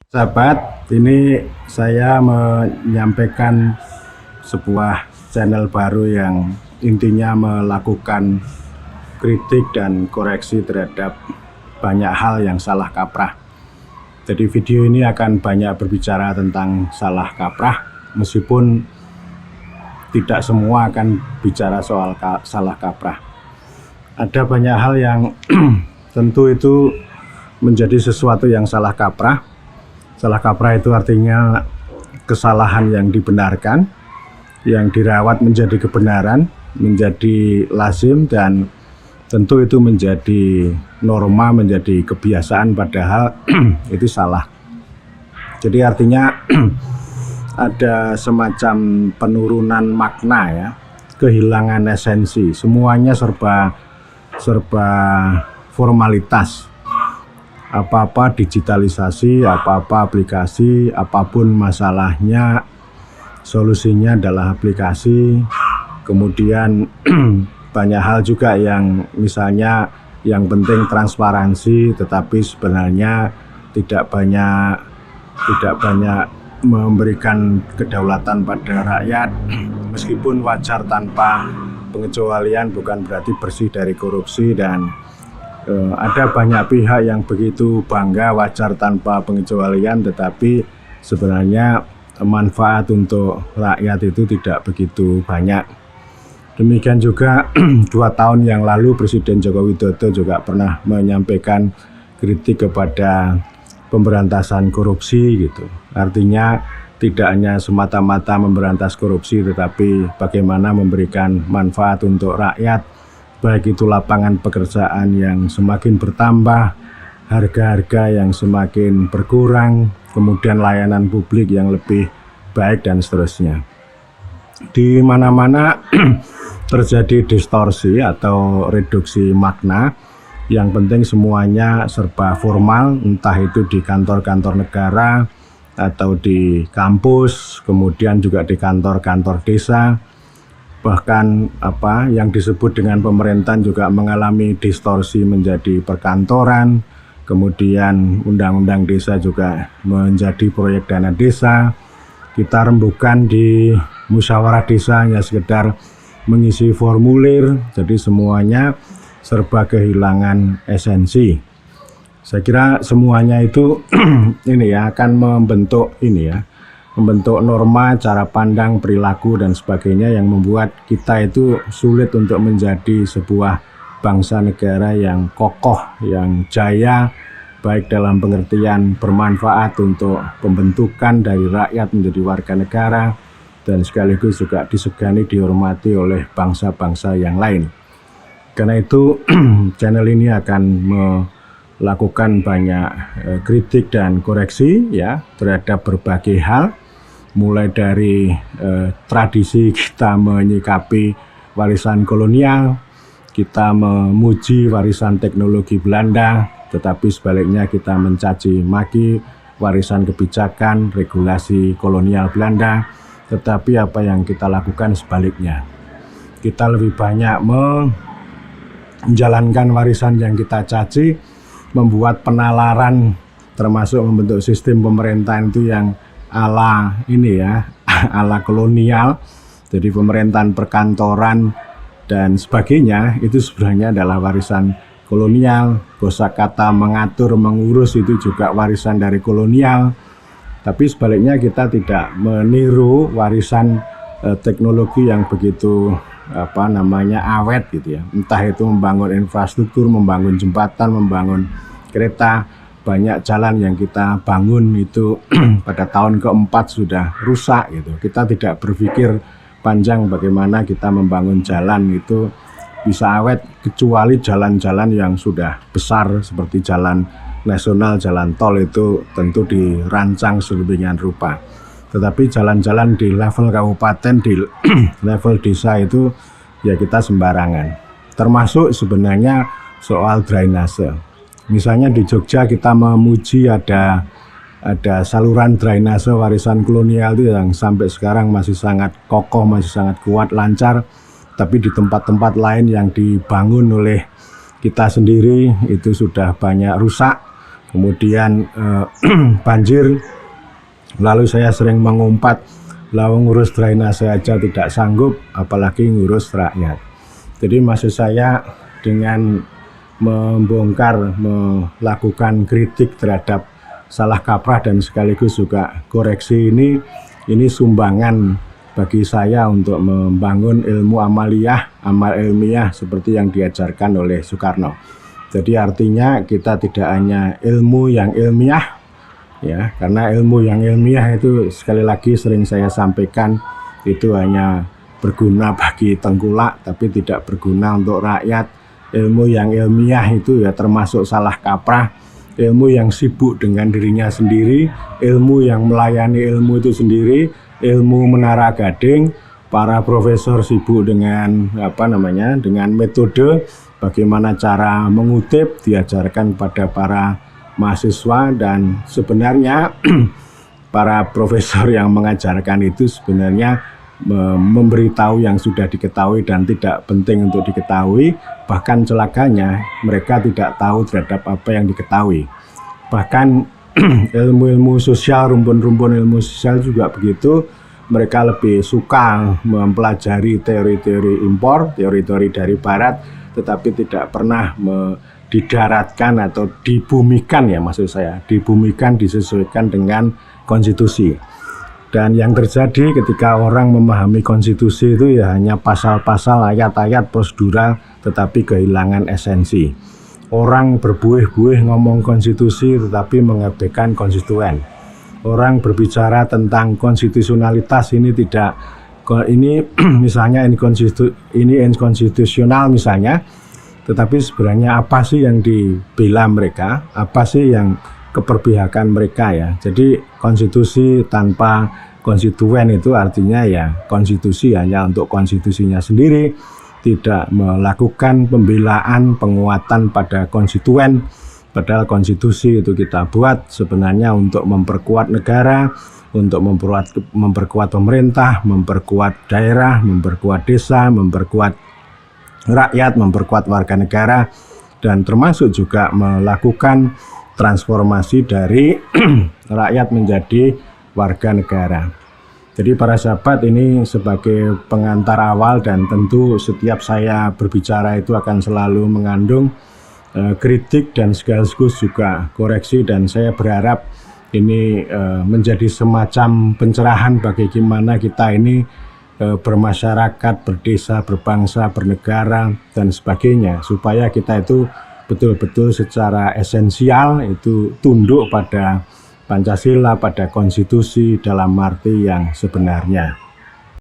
Sahabat, ini saya menyampaikan sebuah channel baru yang intinya melakukan kritik dan koreksi terhadap banyak hal yang salah kaprah. Jadi video ini akan banyak berbicara tentang salah kaprah, meskipun tidak semua akan bicara soal salah kaprah. Ada banyak hal yang tentu itu menjadi sesuatu yang salah kaprah. Salah kaprah itu artinya kesalahan yang dibenarkan, yang dirawat menjadi kebenaran, menjadi lazim, dan tentu itu menjadi norma, menjadi kebiasaan, padahal itu salah. Jadi artinya ada semacam penurunan makna ya, kehilangan esensi, semuanya serba formalitas. Apa-apa digitalisasi, apa-apa aplikasi, apapun masalahnya, solusinya adalah aplikasi. Kemudian banyak hal juga yang misalnya yang penting transparansi, tetapi sebenarnya tidak banyak memberikan kedaulatan pada rakyat. Meskipun wajar tanpa pengecualian bukan berarti bersih dari korupsi, dan ada banyak pihak yang begitu bangga wajar tanpa pengecualian, tetapi sebenarnya manfaat untuk rakyat itu tidak begitu banyak. Demikian juga 2 tahun yang lalu Presiden Joko Widodo juga pernah menyampaikan kritik kepada pemberantasan korupsi gitu. Artinya tidak hanya semata-mata memberantas korupsi, tetapi bagaimana memberikan manfaat untuk rakyat, baik itu lapangan pekerjaan yang semakin bertambah, harga-harga yang semakin berkurang, kemudian layanan publik yang lebih baik, dan seterusnya. Di mana-mana terjadi distorsi atau reduksi makna. Yang penting semuanya serba formal, entah itu di kantor-kantor negara atau di kampus, kemudian juga di kantor-kantor desa. Bahkan yang disebut dengan pemerintahan juga mengalami distorsi menjadi perkantoran. Kemudian undang-undang desa juga menjadi proyek dana desa. Kita rembukan di musyawarah desa hanya sekedar mengisi formulir, jadi semuanya serba kehilangan esensi. Saya kira semuanya itu ini ya akan membentuk norma, cara pandang, perilaku, dan sebagainya yang membuat kita itu sulit untuk menjadi sebuah bangsa negara yang kokoh, yang jaya, baik dalam pengertian bermanfaat untuk pembentukan dari rakyat menjadi warga negara, dan sekaligus juga disegani, dihormati oleh bangsa-bangsa yang lain. Karena itu channel ini akan melakukan banyak kritik dan koreksi ya terhadap berbagai hal, mulai dari tradisi kita menyikapi warisan kolonial, kita memuji warisan teknologi Belanda, tetapi sebaliknya kita mencaci maki warisan kebijakan regulasi kolonial Belanda. Tetapi apa yang kita lakukan sebaliknya, kita lebih banyak menjalankan warisan yang kita caci, membuat penalaran, termasuk membentuk sistem pemerintahan itu yang ala ala kolonial. Jadi pemerintahan perkantoran dan sebagainya itu sebenarnya adalah warisan kolonial. Kosakata mengatur, mengurus itu juga warisan dari kolonial. Tapi sebaliknya kita tidak meniru warisan teknologi yang begitu awet gitu ya. Entah itu membangun infrastruktur, membangun jembatan, membangun kereta. Banyak jalan yang kita bangun itu pada tahun keempat sudah rusak gitu. Kita tidak berpikir panjang bagaimana kita membangun jalan itu bisa awet, kecuali jalan-jalan yang sudah besar seperti jalan nasional, jalan tol itu tentu dirancang sedemikian rupa. Tetapi jalan-jalan di level kabupaten, di level desa itu ya kita sembarangan. Termasuk sebenarnya soal drainase. Misalnya di Jogja kita memuji ada saluran drainase warisan kolonial itu yang sampai sekarang masih sangat kokoh, masih sangat kuat, lancar. Tapi di tempat-tempat lain yang dibangun oleh kita sendiri itu sudah banyak rusak. kemudian banjir, lalu saya sering mengumpat, lalu ngurus drainase aja tidak sanggup, apalagi ngurus rakyat. Jadi maksud saya dengan membongkar, melakukan kritik terhadap salah kaprah dan sekaligus juga koreksi ini sumbangan bagi saya untuk membangun ilmu amaliyah, amal ilmiah seperti yang diajarkan oleh Soekarno. Jadi artinya kita tidak hanya ilmu yang ilmiah, ya, karena ilmu yang ilmiah itu sekali lagi sering saya sampaikan itu hanya berguna bagi tengkulak tapi tidak berguna untuk rakyat. Ilmu yang ilmiah itu ya termasuk salah kaprah, ilmu yang sibuk dengan dirinya sendiri, ilmu yang melayani ilmu itu sendiri, ilmu menara gading. Para profesor sibuk dengan dengan metode bagaimana cara mengutip diajarkan pada para mahasiswa, dan sebenarnya para profesor yang mengajarkan itu sebenarnya memberitahu yang sudah diketahui dan tidak penting untuk diketahui. Bahkan celakanya mereka tidak tahu terhadap apa yang diketahui. Bahkan ilmu-ilmu sosial, rumpun-rumpun ilmu sosial juga begitu. Mereka lebih suka mempelajari teori-teori impor, teori-teori dari barat, tetapi tidak pernah didaratkan atau dibumikan, ya maksud saya, dibumikan, disesuaikan dengan konstitusi. Dan yang terjadi ketika orang memahami konstitusi itu ya hanya pasal-pasal, ayat-ayat prosedural, tetapi kehilangan esensi. Orang berbuih-buih ngomong konstitusi tetapi mengabaikan konstituen. Orang berbicara tentang konstitusionalitas ini tidak, ini misalnya ini inkonstitusional misalnya, tetapi sebenarnya apa sih yang dibela mereka, apa sih yang keperpihakan mereka, ya. Jadi konstitusi tanpa konstituen itu artinya ya konstitusi hanya untuk konstitusinya sendiri, tidak melakukan pembelaan, penguatan pada konstituen. Padahal konstitusi itu kita buat sebenarnya untuk memperkuat negara, untuk memperkuat pemerintah, memperkuat daerah, memperkuat desa, memperkuat rakyat, memperkuat warga negara, dan termasuk juga melakukan transformasi dari rakyat menjadi warga negara. Jadi para sahabat, ini sebagai pengantar awal, dan tentu setiap saya berbicara itu akan selalu mengandung kritik dan sekaligus juga koreksi, dan saya berharap ini menjadi semacam pencerahan bagaimana kita ini bermasyarakat, berdesa, berbangsa, bernegara, dan sebagainya, supaya kita itu betul-betul secara esensial itu tunduk pada Pancasila, pada konstitusi dalam arti yang sebenarnya.